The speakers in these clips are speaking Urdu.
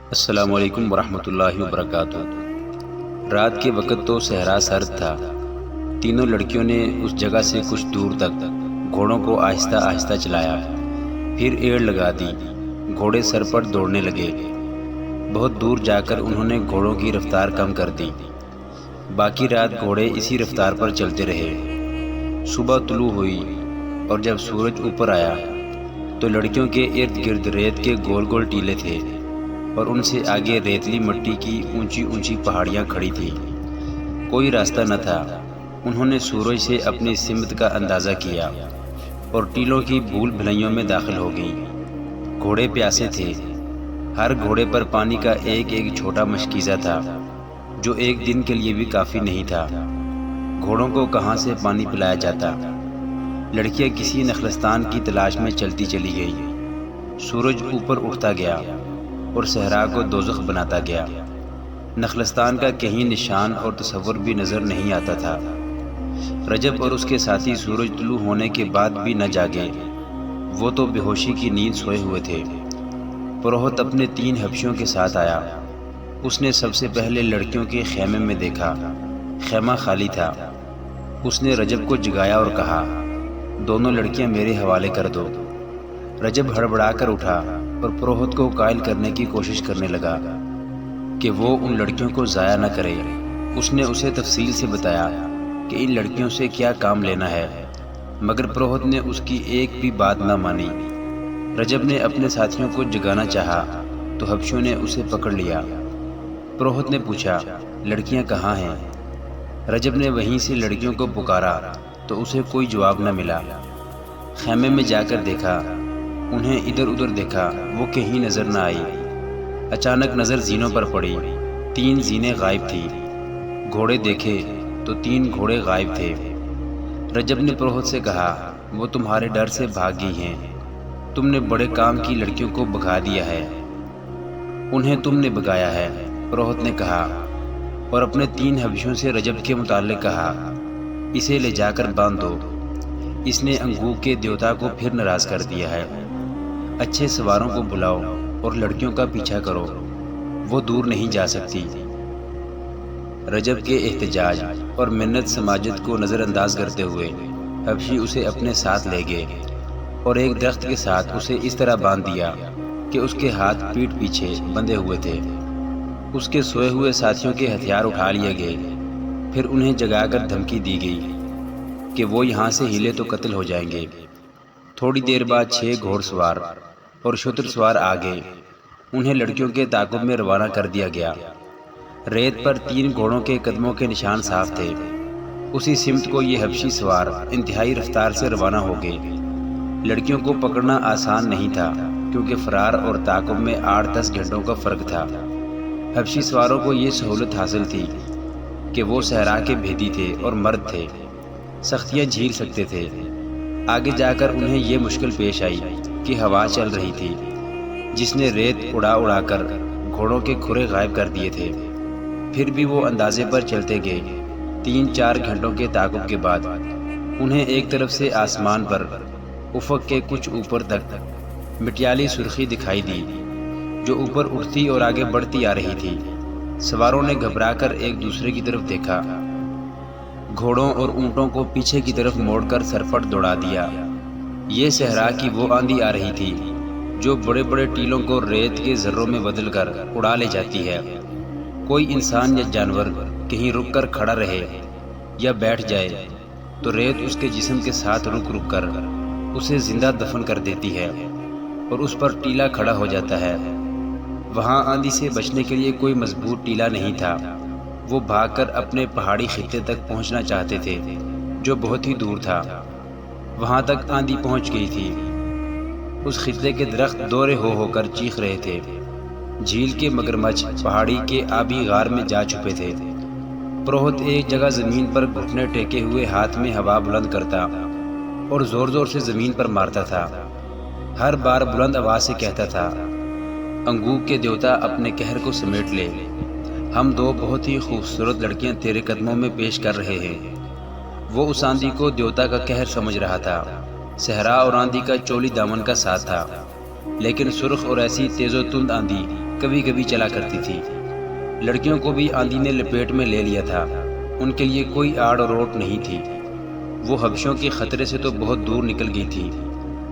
السلام علیکم ورحمۃ اللہ وبرکاتہ۔ رات کے وقت تو صحرا سرد تھا۔ تینوں لڑکیوں نے اس جگہ سے کچھ دور تک گھوڑوں کو آہستہ آہستہ چلایا، پھر ایڑ لگا دی۔ گھوڑے سر پر دوڑنے لگے۔ بہت دور جا کر انہوں نے گھوڑوں کی رفتار کم کر دی۔ باقی رات گھوڑے اسی رفتار پر چلتے رہے۔ صبح طلوع ہوئی اور جب سورج اوپر آیا تو لڑکیوں کے ارد گرد ریت کے گول گول ٹیلے تھے اور ان سے آگے ریتلی مٹی کی اونچی اونچی پہاڑیاں کھڑی تھیں۔ کوئی راستہ نہ تھا۔ انہوں نے سورج سے اپنی سمت کا اندازہ کیا اور ٹیلوں کی بھول بھلائیوں میں داخل ہو گئیں۔ گھوڑے پیاسے تھے۔ ہر گھوڑے پر پانی کا ایک ایک چھوٹا مشکیزہ تھا جو ایک دن کے لیے بھی کافی نہیں تھا۔ گھوڑوں کو کہاں سے پانی پلایا جاتا؟ لڑکیاں کسی نخلستان کی تلاش میں چلتی چلی گئیں۔ سورج اوپر اٹھتا گیا اور صحرا کو دوزخ بناتا گیا۔ نخلستان کا کہیں نشان اور تصور بھی نظر نہیں آتا تھا۔ رجب اور اس کے ساتھی سورج طلوع ہونے کے بعد بھی نہ جاگے۔ وہ تو بے ہوشی کی نیند سوئے ہوئے تھے۔ پروہت اپنے 3 حبشیوں کے ساتھ آیا۔ اس نے سب سے پہلے لڑکیوں کے خیمے میں دیکھا۔ خیمہ خالی تھا۔ اس نے رجب کو جگایا اور کہا، دونوں لڑکیاں میرے حوالے کر دو۔ رجب ہڑبڑا کر اٹھا اور پروہت کو قائل کرنے کی کوشش کرنے لگا کہ وہ ان لڑکیوں کو ضائع نہ کرے۔ اس نے اسے تفصیل سے بتایا کہ ان لڑکیوں سے کیا کام لینا ہے، مگر پروہت نے اس کی ایک بھی بات نہ مانی۔ رجب نے اپنے ساتھیوں کو جگانا چاہا تو حبشیوں نے اسے پکڑ لیا۔ پروہت نے پوچھا، لڑکیاں کہاں ہیں؟ رجب نے وہیں سے لڑکیوں کو پکارا تو اسے کوئی جواب نہ ملا۔ خیمے میں جا کر دیکھا، انہیں ادھر ادھر دیکھا، وہ کہیں نظر نہ آئی۔ اچانک نظر زینوں پر پڑی۔ 3 زینیں غائب تھیں۔ گھوڑے دیکھے تو 3 گھوڑے غائب تھے۔ رجب نے پروہت سے کہا، وہ تمہارے ڈر سے بھاگ گئی ہیں۔ تم نے بڑے کام کی لڑکیوں کو بھگا دیا ہے۔ انہیں تم نے بھگایا ہے، پروہت نے کہا، اور اپنے 3 حبشیوں سے رجب کے متعلق کہا، اسے لے جا کر باندھ دو۔ اس نے انگوک کے دیوتا کو پھر ناراض کر دیا ہے۔ اچھے سواروں کو بلاؤ اور لڑکیوں کا پیچھا کرو، وہ دور نہیں جا سکتی۔ رجب کے احتجاج اور منت سماجت کو نظر انداز کرتے ہوئے حبشی اسے اپنے ساتھ لے گئے اور ایک درخت کے ساتھ اسے اس طرح باندھ دیا کہ اس کے ہاتھ پیٹھ پیچھے بندھے ہوئے تھے۔ اس کے سوئے ہوئے ساتھیوں کے ہتھیار اٹھا لیے گئے۔ پھر انہیں جگا کر دھمکی دی گئی کہ وہ یہاں سے ہلے تو قتل ہو جائیں گے۔ تھوڑی دیر بعد 6 گھوڑ سوار اور شتر سوار آ گئے۔ انہیں لڑکیوں کے تعاقب میں روانہ کر دیا گیا۔ ریت پر 3 گھوڑوں کے قدموں کے نشان صاف تھے۔ اسی سمت کو یہ حبشی سوار انتہائی رفتار سے روانہ ہو گئے۔ لڑکیوں کو پکڑنا آسان نہیں تھا کیونکہ فرار اور تعاقب میں 8-10 گھنٹوں کا فرق تھا۔ حبشی سواروں کو یہ سہولت حاصل تھی کہ وہ صحرا کے بھیدی تھے اور مرد تھے، سختیاں جھیل سکتے تھے۔ آگے جا کر انہیں یہ مشکل پیش آئی کہ ہوا چل رہی تھی جس نے ریت اڑا اڑا کر گھوڑوں کے کھرے غائب کر دیے تھے۔ پھر بھی وہ اندازے پر چلتے گئے۔ 3-4 گھنٹوں کے تعاقب کے بعد انہیں ایک طرف سے آسمان پر افق کے کچھ اوپر تک مٹیالی سرخی دکھائی دی جو اوپر اٹھتی اور آگے بڑھتی آ رہی تھی۔ سواروں نے گھبرا کر ایک دوسرے کی طرف دیکھا۔ گھوڑوں اور اونٹوں کو پیچھے کی طرف موڑ کر سرپٹ دوڑا دیا۔ یہ صحرا کی وہ آندھی آ رہی تھی جو بڑے بڑے ٹیلوں کو ریت کے ذروں میں بدل کر اڑا لے جاتی ہے۔ کوئی انسان یا جانور کہیں رک کر کھڑا رہے یا بیٹھ جائے تو ریت اس کے جسم کے ساتھ رک رک کر اسے زندہ دفن کر دیتی ہے اور اس پر ٹیلا کھڑا ہو جاتا ہے۔ وہاں آندھی سے بچنے کے لیے کوئی مضبوط ٹیلا نہیں تھا۔ وہ بھاگ کر اپنے پہاڑی خطے تک پہنچنا چاہتے تھے جو بہت ہی دور تھا۔ وہاں تک آندھی پہنچ گئی تھی۔ اس خطے کے درخت دورے ہو کر چیخ رہے تھے۔ جھیل کے مگرمچھ پہاڑی کے آبی غار میں جا چھپے تھے۔ پروہت ایک جگہ زمین پر گھٹنے ٹیکے ہوئے ہاتھ میں ہوا بلند کرتا اور زور زور سے زمین پر مارتا تھا۔ ہر بار بلند آواز سے کہتا تھا، انگوک کے دیوتا اپنے قہر کو سمیٹ لے، ہم 2 بہت ہی خوبصورت لڑکیاں تیرے قدموں میں پیش کر رہے ہیں۔ وہ اس آندھی کو دیوتا کا قہر سمجھ رہا تھا۔ صحرا اور آندھی کا چولی دامن کا ساتھ تھا، لیکن سرخ اور ایسی تیز و تند آندھی کبھی کبھی چلا کرتی تھی۔ لڑکیوں کو بھی آندھی نے لپیٹ میں لے لیا تھا، ان کے لیے کوئی آڑ و روٹ نہیں تھی۔ وہ حبشوں کے خطرے سے تو بہت دور نکل گئی تھی،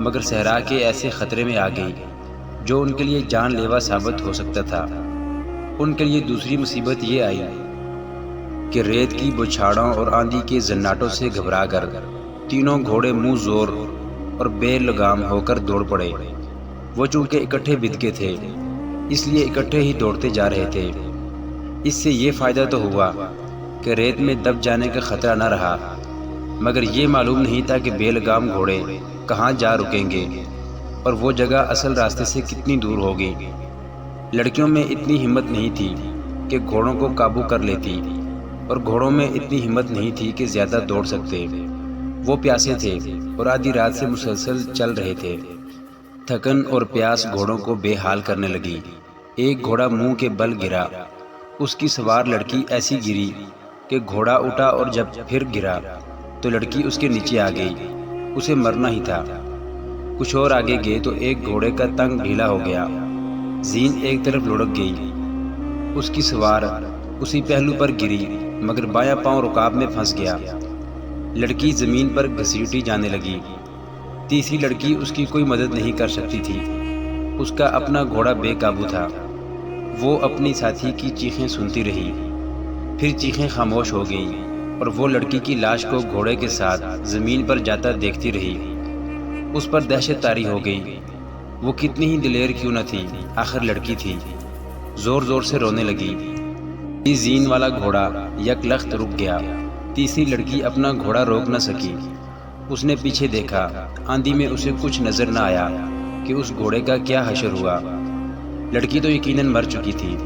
مگر صحرا کے ایسے خطرے میں آ گئی جو ان کے لیے جان لیوا ثابت ہو سکتا تھا۔ ان کے لیے دوسری مصیبت یہ آئی کہ ریت کی بچھاڑوں اور آندھی کے زناٹوں سے گھبرا کر تینوں گھوڑے منہ زور اور بے لگام ہو کر دوڑ پڑے۔ وہ چونکہ اکٹھے بد کے تھے، اس لیے اکٹھے ہی دوڑتے جا رہے تھے۔ اس سے یہ فائدہ تو ہوا کہ ریت میں دب جانے کا خطرہ نہ رہا، مگر یہ معلوم نہیں تھا کہ بے لگام گھوڑے کہاں جا رکیں گے اور وہ جگہ اصل راستے سے کتنی دور ہوگی۔ لڑکیوں میں اتنی ہمت نہیں تھی کہ گھوڑوں کو قابو کر لیتی، اور گھوڑوں میں اتنی ہمت نہیں تھی کہ زیادہ دوڑ سکتے۔ وہ پیاسے تھے اور آدھی رات سے مسلسل چل رہے تھے۔ تھکن اور پیاس گھوڑوں کو بے حال کرنے لگی۔ ایک گھوڑا منہ کے بل گرا، اس کی سوار لڑکی ایسی گری کہ گھوڑا اٹھا، اور جب پھر گرا تو لڑکی اس کے نیچے آ گئی۔ اسے مرنا ہی تھا۔ کچھ اور آگے گئے تو ایک گھوڑے کا تنگ ڈھیلا ہو گیا، زین ایک طرف لڑک گئی، اس کی سوار اسی پہلو پر گری، مگر بایاں پاؤں رکاب میں پھنس گیا۔ لڑکی زمین پر گھسیٹی جانے لگی۔ تیسری لڑکی اس کی کوئی مدد نہیں کر سکتی تھی، اس کا اپنا گھوڑا بے قابو تھا۔ وہ اپنی ساتھی کی چیخیں سنتی رہی، پھر چیخیں خاموش ہو گئیں، اور وہ لڑکی کی لاش کو گھوڑے کے ساتھ زمین پر جاتا دیکھتی رہی۔ اس پر دہشت طاری ہو گئی۔ وہ کتنی ہی دلیر کیوں نہ تھی، آخر لڑکی تھی۔ زور زور سے رونے لگی۔ زین والا گھوڑا یک لخت رک گیا۔ تیسری لڑکی اپنا گھوڑا روک نہ سکی۔ اس نے پیچھے دیکھا، آندھی میں اسے کچھ نظر نہ آیا کہ اس گھوڑے کا کیا حشر ہوا۔ لڑکی تو یقیناً مر چکی تھی۔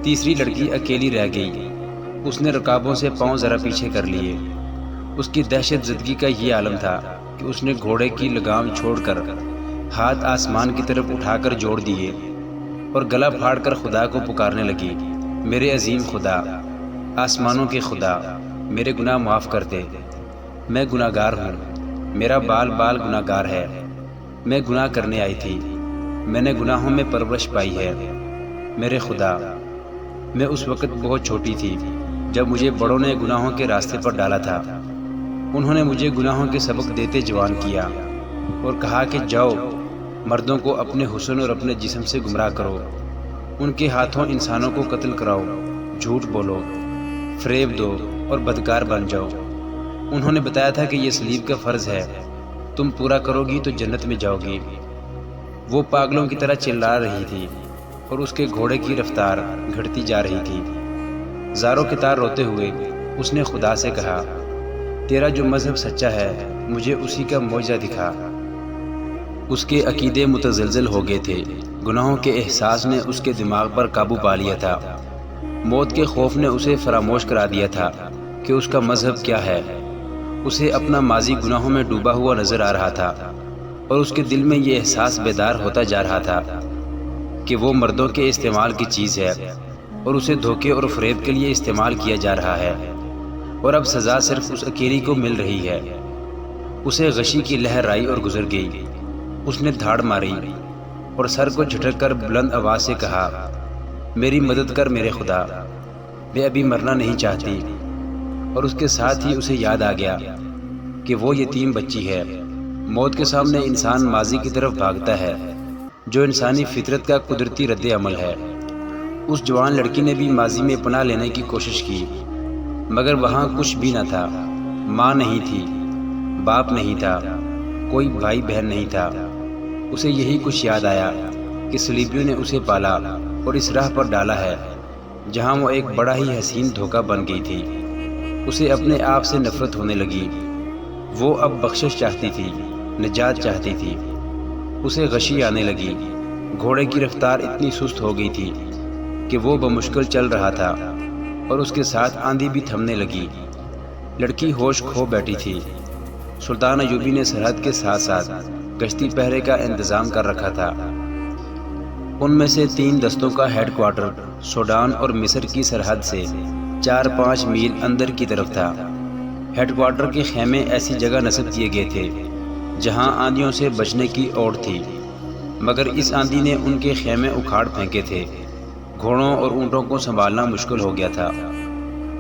تیسری لڑکی اکیلی رہ گئی۔ اس نے رکابوں سے پاؤں ذرا پیچھے کر لیے۔ اس کی دہشت زدگی کا یہ عالم تھا کہ اس نے گھوڑے کی لگام چھوڑ کر ہاتھ آسمان کی طرف اٹھا کر جوڑ دیے اور گلا پھاڑ کر خدا کو پکارنے لگی، میرے عظیم خدا، آسمانوں کے خدا، میرے گناہ معاف کر دے۔ میں گناہ گار ہوں، میرا بال بال گناہ گار ہے۔ میں گناہ کرنے آئی تھی، میں نے گناہوں میں پرورش پائی ہے۔ میرے خدا، میں اس وقت بہت چھوٹی تھی جب مجھے بڑوں نے گناہوں کے راستے پر ڈالا تھا۔ انہوں نے مجھے گناہوں کے سبق دیتے جوان کیا اور کہا کہ جاؤ، مردوں کو اپنے حسن اور اپنے جسم سے گمراہ کرو، ان کے ہاتھوں انسانوں کو قتل کراؤ، جھوٹ بولو، فریب دو اور بدکار بن جاؤ۔ انہوں نے بتایا تھا کہ یہ صلیب کا فرض ہے، تم پورا کرو گی تو جنت میں جاؤ گی۔ وہ پاگلوں کی طرح چلا رہی تھی اور اس کے گھوڑے کی رفتار گھٹتی جا رہی تھی۔ زاروں کے تار روتے ہوئے اس نے خدا سے کہا، تیرا جو مذہب سچا ہے مجھے اسی کا معجزہ دکھا۔ اس کے عقیدے متزلزل ہو گئے تھے۔ گناہوں کے احساس نے اس کے دماغ پر قابو پا لیا تھا۔ موت کے خوف نے اسے فراموش کرا دیا تھا کہ اس کا مذہب کیا ہے۔ اسے اپنا ماضی گناہوں میں ڈوبا ہوا نظر آ رہا تھا، اور اس کے دل میں یہ احساس بیدار ہوتا جا رہا تھا کہ وہ مردوں کے استعمال کی چیز ہے اور اسے دھوکے اور فریب کے لیے استعمال کیا جا رہا ہے، اور اب سزا صرف اس اکیلی کو مل رہی ہے۔ اسے غشی کی لہر آئی اور گزر گئی۔ اس نے دھاڑ ماری اور سر کو جھٹک کر بلند آواز سے کہا، میری مدد کر میرے خدا، میں ابھی مرنا نہیں چاہتی۔ اور اس کے ساتھ ہی اسے یاد آ گیا کہ وہ یتیم بچی ہے۔ موت کے سامنے انسان ماضی کی طرف بھاگتا ہے، جو انسانی فطرت کا قدرتی رد عمل ہے۔ اس جوان لڑکی نے بھی ماضی میں پناہ لینے کی کوشش کی، مگر وہاں کچھ بھی نہ تھا۔ ماں نہیں تھی، باپ نہیں تھا، کوئی بھائی بہن نہیں تھا۔ اسے یہی کچھ یاد آیا کہ صلیبیوں نے اسے پالا اور اس راہ پر ڈالا ہے جہاں وہ ایک بڑا ہی حسین دھوکہ بن گئی تھی۔ اسے اپنے آپ سے نفرت ہونے لگی۔ وہ اب بخشش چاہتی تھی، نجات چاہتی تھی۔ اسے غشی آنے لگی۔ گھوڑے کی رفتار اتنی سست ہو گئی تھی کہ وہ بمشکل چل رہا تھا، اور اس کے ساتھ آندھی بھی تھمنے لگی۔ لڑکی ہوش کھو بیٹھی تھی۔ سلطان ایوبی نے سرحد کے ساتھ ساتھ گشتی پہرے کا انتظام کر رکھا تھا۔ ان میں سے 3 دستوں کا ہیڈ کوارٹر سوڈان اور مصر کی سرحد سے 4-5 میل اندر کی طرف تھا۔ ہیڈ کوارٹر کے خیمے ایسی جگہ نصب کیے گئے تھے جہاں آندھیوں سے بچنے کی اوٹ تھی۔ مگر اس آندھی نے ان کے خیمے اکھاڑ پھینکے تھے۔ گھوڑوں اور اونٹوں کو سنبھالنا مشکل ہو گیا تھا۔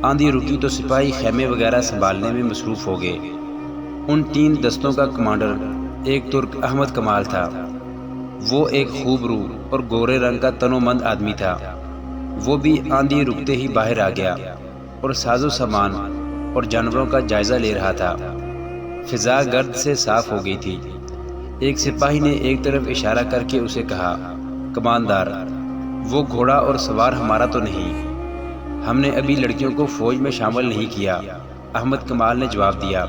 آندھی رکی تو سپاہی خیمے وغیرہ سنبھالنے میں مصروف ہو گئے۔ ان 3 دستوں کا کمانڈر ایک ترک احمد کمال تھا۔ وہ ایک خوب رو اور گورے رنگ کا تن و مند آدمی تھا۔ وہ بھی آندھی رکتے ہی باہر آ گیا اور ساز و سامان اور جانوروں کا جائزہ لے رہا تھا۔ فضا گرد سے صاف ہو گئی تھی۔ ایک سپاہی نے ایک طرف اشارہ کر کے اسے کہا، کماندار، وہ گھوڑا اور سوار ہمارا تو نہیں؟ ہم نے ابھی لڑکیوں کو فوج میں شامل نہیں کیا۔ احمد کمال نے جواب دیا،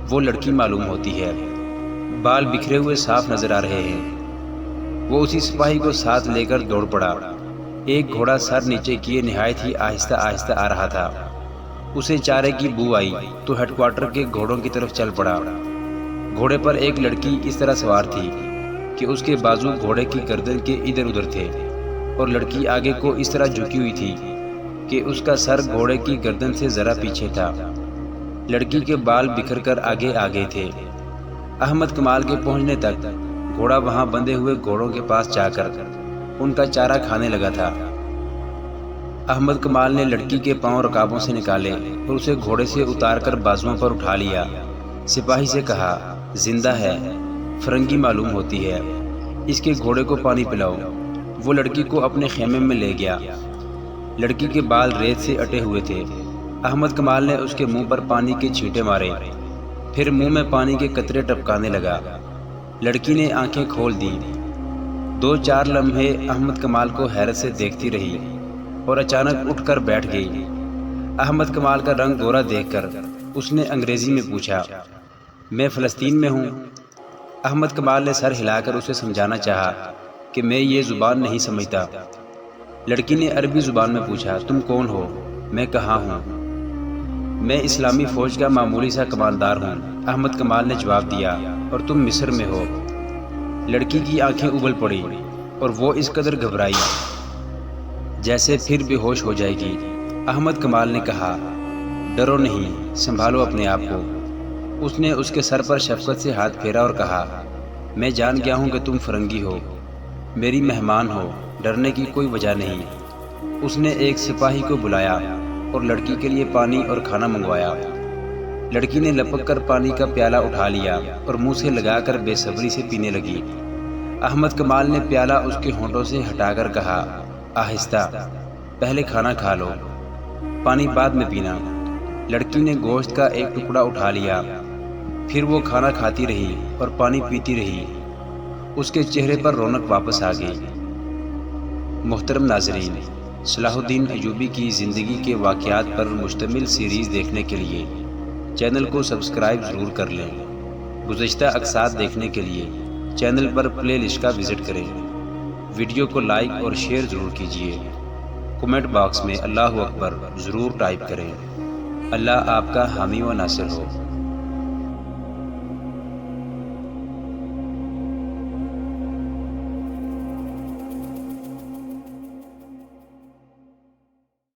وہ لڑکی معلوم ہوتی ہے، بال بکھرے ہوئے صاف نظر آ رہے ہیں۔ وہ اسی سپاہی کو ساتھ لے کر دوڑ پڑا۔ ایک گھوڑا سر نیچے کیے نہایت ہی آہستہ آہستہ آ رہا تھا۔ اسے چارے کی بو آئی تو ہیڈ کوارٹر کے گھوڑوں کی طرف چل پڑا۔ گھوڑے پر ایک لڑکی اس طرح سوار تھی کہ اس کے بازو گھوڑے کی گردن کے ادھر ادھر تھے، اور لڑکی آگے کو اس طرح جھکی ہوئی تھی کہ اس کا سر گھوڑے کی گردن سے ذرا پیچھے تھا۔ لڑکی کے بال بکھر کر آگے آگے تھے۔ احمد کمال کے پہنچنے تک گھوڑا وہاں بندھے ہوئے گھوڑوں کے پاس جا کر ان کا چارہ کھانے لگا تھا۔ احمد کمال نے لڑکی کے پاؤں رکابوں سے نکالے اور اسے گھوڑے سے اتار کر بازوؤں پر اٹھا لیا۔ سپاہی سے کہا، زندہ ہے، فرنگی معلوم ہوتی ہے، اس کے گھوڑے کو پانی پلاؤ۔ وہ لڑکی کو اپنے خیمے میں لے گیا۔ لڑکی کے بال ریت سے اٹے ہوئے تھے۔ احمد کمال نے اس کے منہ پر پانی کے چھینٹے مارے، پھر منہ میں پانی کے قطرے ٹپکانے لگا۔ لڑکی نے آنکھیں کھول دی۔ 2-4 لمحے احمد کمال کو حیرت سے دیکھتی رہی اور اچانک اٹھ کر بیٹھ گئی۔ احمد کمال کا رنگ گورا دیکھ کر اس نے انگریزی میں پوچھا، میں فلسطین میں ہوں؟ احمد کمال نے سر ہلا کر اسے سمجھانا چاہا کہ میں یہ زبان نہیں سمجھتا۔ لڑکی نے عربی زبان میں پوچھا، تم کون ہو؟ میں کہاں ہوں؟ میں اسلامی فوج کا معمولی سا کماندار ہوں، احمد کمال نے جواب دیا، اور تم مصر میں ہو؟ لڑکی کی آنکھیں ابل پڑی اور وہ اس قدر گھبرائی جیسے پھر بے ہوش ہو جائے گی۔ احمد کمال نے کہا، ڈرو نہیں، سنبھالو اپنے آپ کو۔ اس نے اس کے سر پر شفقت سے ہاتھ پھیرا اور کہا، میں جان گیا ہوں کہ تم فرنگی ہو، میری مہمان ہو، ڈرنے کی کوئی وجہ نہیں۔ اس نے ایک سپاہی کو بلایا اور لڑکی کے لیے پانی اور کھانا منگوایا۔ لڑکی نے لپک کر پانی کا پیالہ اٹھا لیا اور منہ سے لگا کر بے صبری سے پینے لگی۔ احمد کمال نے پیالہ اس کے ہونٹوں سے ہٹا کر کہا، آہستہ، پہلے کھانا کھا لو، پانی بعد میں پینا۔ لڑکی نے گوشت کا ایک ٹکڑا اٹھا لیا، پھر وہ کھانا کھاتی رہی اور پانی پیتی رہی۔ اس کے چہرے پر رونق واپس آ گئی۔ محترم ناظرین، صلاح الدین ایوبی کی زندگی کے واقعات پر مشتمل سیریز دیکھنے کے لیے چینل کو سبسکرائب ضرور کر لیں۔ گزشتہ اقساط دیکھنے کے لیے چینل پر پلے لسٹ کا وزٹ کریں۔ ویڈیو کو لائک اور شیئر ضرور کیجیے۔ کمنٹ باکس میں اللہ اکبر ضرور ٹائپ کریں۔ اللہ آپ کا حامی و ناصر ہو۔